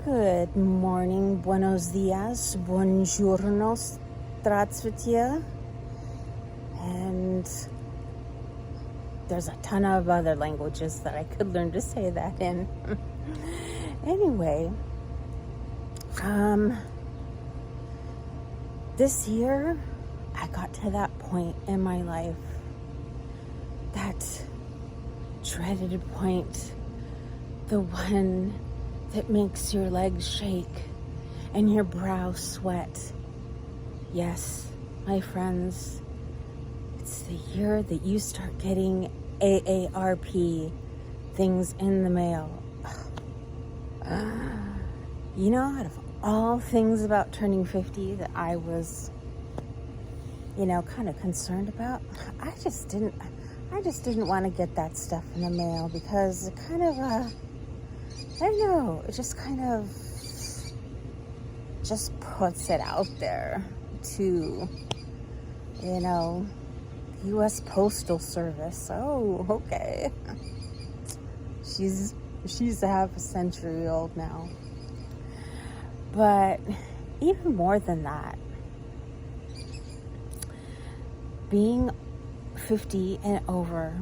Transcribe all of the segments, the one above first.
Good morning, buenos dias, buongiorno, здравствуйте, and there's a ton of other languages that I could learn to say that in. Anyway, this year I got to that point in my life, that dreaded point, the one that makes your legs shake and your brow sweat. Yes, my friends, it's the year that you start getting AARP, things in the mail. You know, out of all things about turning 50 that I was, kind of concerned about, I just didn't want to get that stuff in the mail because it kind of, I don't know, it just kind of just puts it out there to, U.S. Postal Service. Oh, okay. She's half a century old now. But even more than that, being 50 and over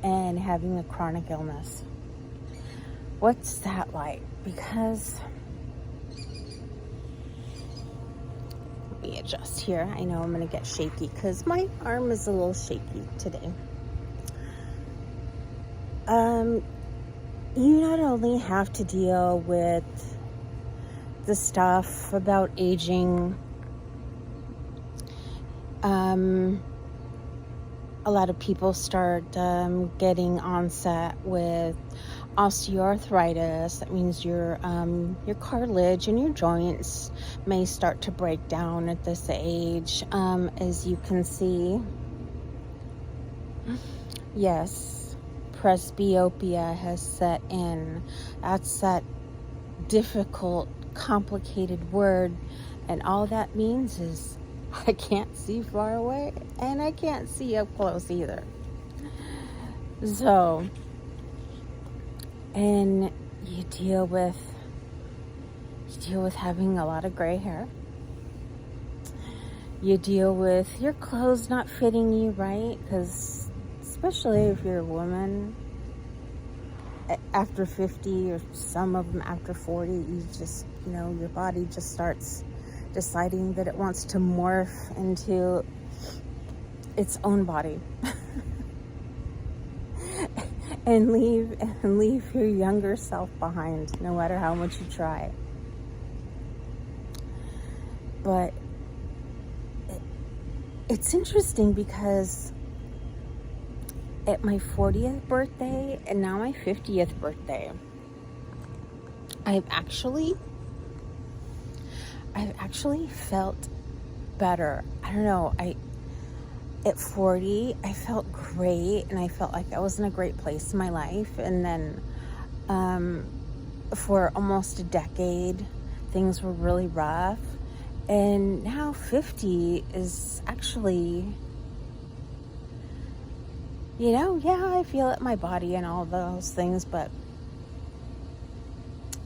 and having a chronic illness, what's that like? Because, let me adjust here. I know I'm going to get shaky because my arm is a little shaky today. You not only have to deal with the stuff about aging, a lot of people start getting onset with osteoarthritis. That means your cartilage and your joints may start to break down at this age, as you can see. Yes, presbyopia has set in. That's that difficult, complicated word, and all that means is I can't see far away and I can't see up close either. So, and you deal with having a lot of gray hair. You deal with your clothes not fitting you right, because especially if you're a woman after 50, or some of them after 40, you just, your body just starts deciding that it wants to morph into its own body and leave your younger self behind, no matter how much you try. But it's interesting because at my 40th birthday and now my 50th birthday, I've actually felt better. I don't know. At 40, I felt great, and I felt like I was in a great place in my life. And then for almost a decade, things were really rough. And now 50 is actually, I feel it in my body and all those things, but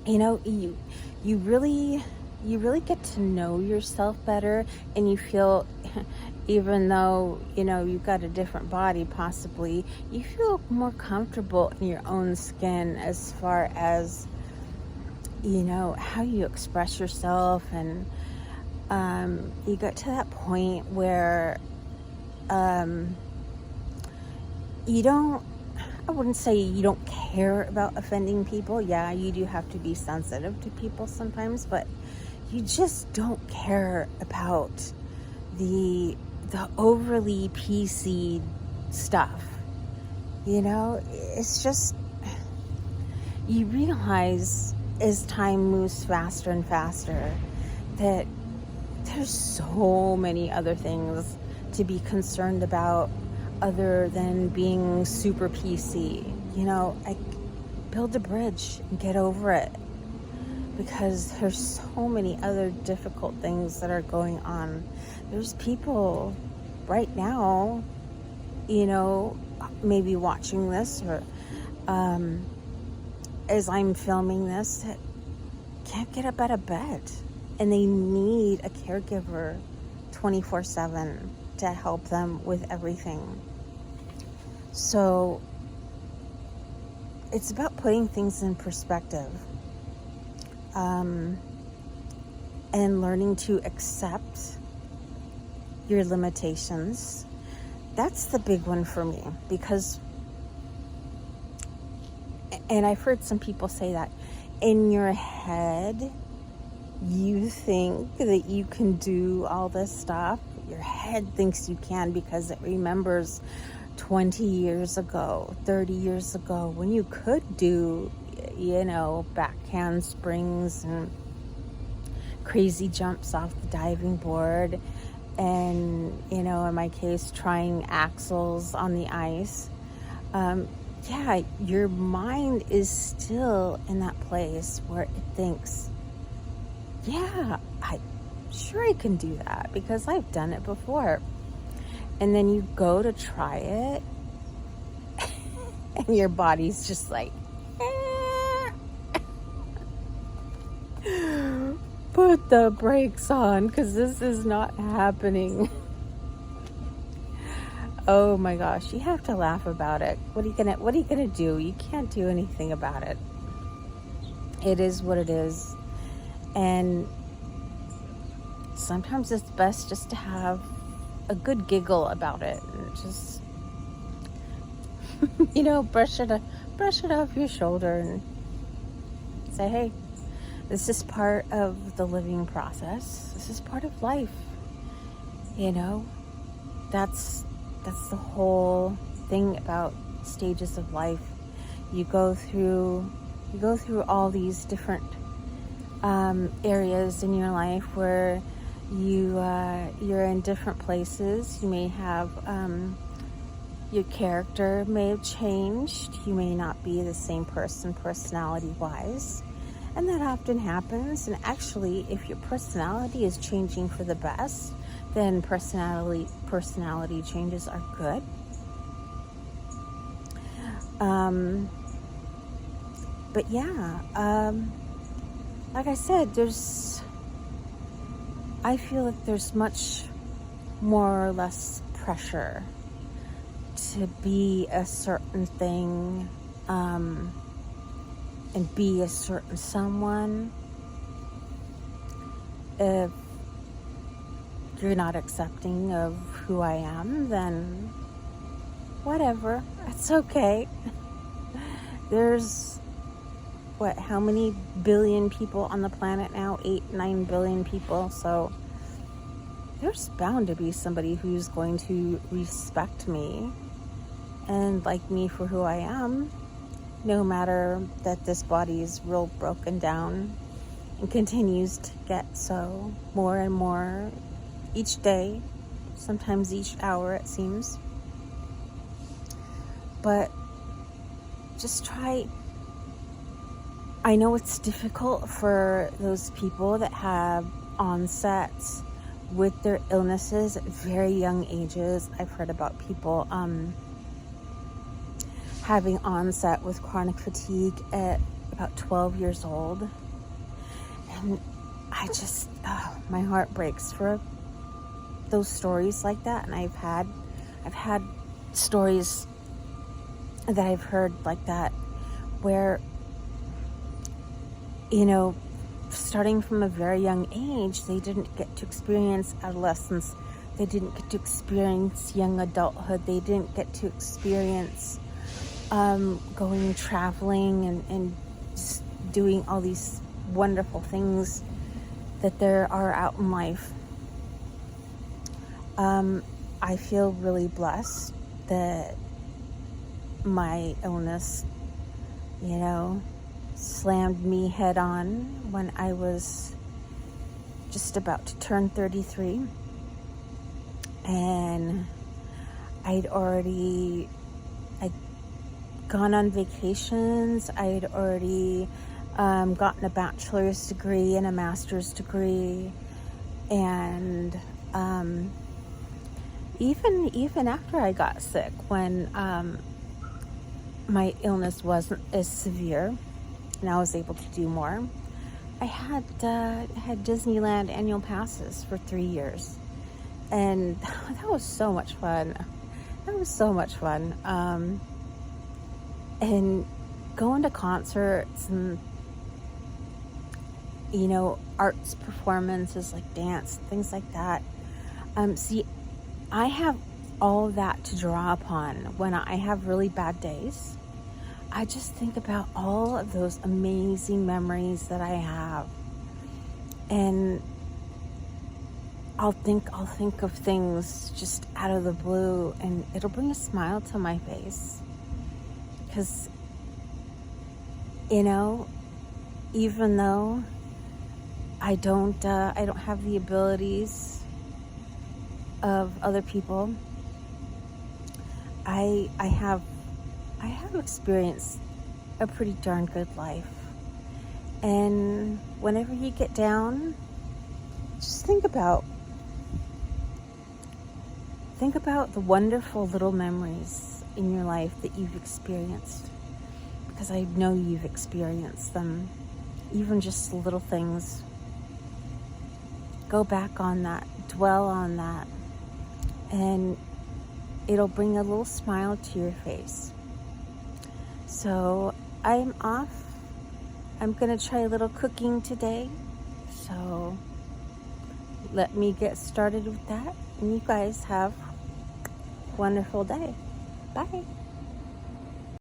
you really get to know yourself better, and you feel, even though, you've got a different body possibly, you feel more comfortable in your own skin as far as, how you express yourself. And you get to that point where I wouldn't say you don't care about offending people. Yeah, you do have to be sensitive to people sometimes, but you just don't care about the overly PC stuff. It's just, you realize as time moves faster and faster that there's so many other things to be concerned about other than being super PC. I build a bridge and get over it, because there's so many other difficult things that are going on. There's people right now, maybe watching this, or as I'm filming this, that can't get up out of bed, and they need a caregiver 24/7 to help them with everything. So it's about putting things in perspective, and learning to accept your limitations. That's the big one for me, because, and I've heard some people say that in your head, you think that you can do all this stuff. Your head thinks you can because it remembers 20 years ago, 30 years ago, when you could do, back handsprings and crazy jumps off the diving board, and, in my case, trying axles on the ice. Yeah, your mind is still in that place where it thinks, yeah, I can do that because I've done it before. And then you go to try it and your body's just like, put the brakes on, because this is not happening. Oh my gosh, you have to laugh about it. What are you gonna do? You can't do anything about it. It is what it is. And sometimes it's best just to have a good giggle about it and just brush it off your shoulder and say, hey, this is part of the living process. This is part of life. That's the whole thing about stages of life. You go through all these different areas in your life where you're in different places. You may have your character may have changed. You may not be the same person personality wise, and that often happens. And actually, if your personality is changing for the best, then personality changes are good. But yeah, like I said, I feel like there's much more or less pressure to be a certain thing, and be a certain someone. If you're not accepting of who I am, then whatever, it's okay. There's how many billion people on the planet now? 8-9 billion people. So there's bound to be somebody who's going to respect me and like me for who I am, no matter that this body is real broken down and continues to get so more and more each day, sometimes each hour, it seems. But just try. I know it's difficult for those people that have onsets with their illnesses at very young ages. I've heard about people having onset with chronic fatigue at about 12 years old. And I just, my heart breaks for those stories like that. And I've had stories that I've heard like that where, starting from a very young age, they didn't get to experience adolescence. They didn't get to experience young adulthood. They didn't get to experience going traveling and just doing all these wonderful things that there are out in life. I feel really blessed that my illness, slammed me head on when I was just about to turn 33. And I'd gone on vacations. I'd already gotten a bachelor's degree and a master's degree. And even after I got sick, when my illness wasn't as severe and I was able to do more, had Disneyland annual passes for 3 years, and that was so much fun. That was so much fun. And going to concerts and, arts performances like dance, things like that. See, I have all that to draw upon when I have really bad days. I just think about all of those amazing memories that I have, and I'll think of things just out of the blue, and it'll bring a smile to my face. Because, even though I don't have the abilities of other people, I have experienced a pretty darn good life. And whenever you get down, just think about the wonderful little memories in your life that you've experienced, because I know you've experienced them, even just the little things. Go back on that, dwell on that, and it'll bring a little smile to your face. So I'm off. I'm gonna try a little cooking today, so let me get started with that, and you guys have a wonderful day. Bye.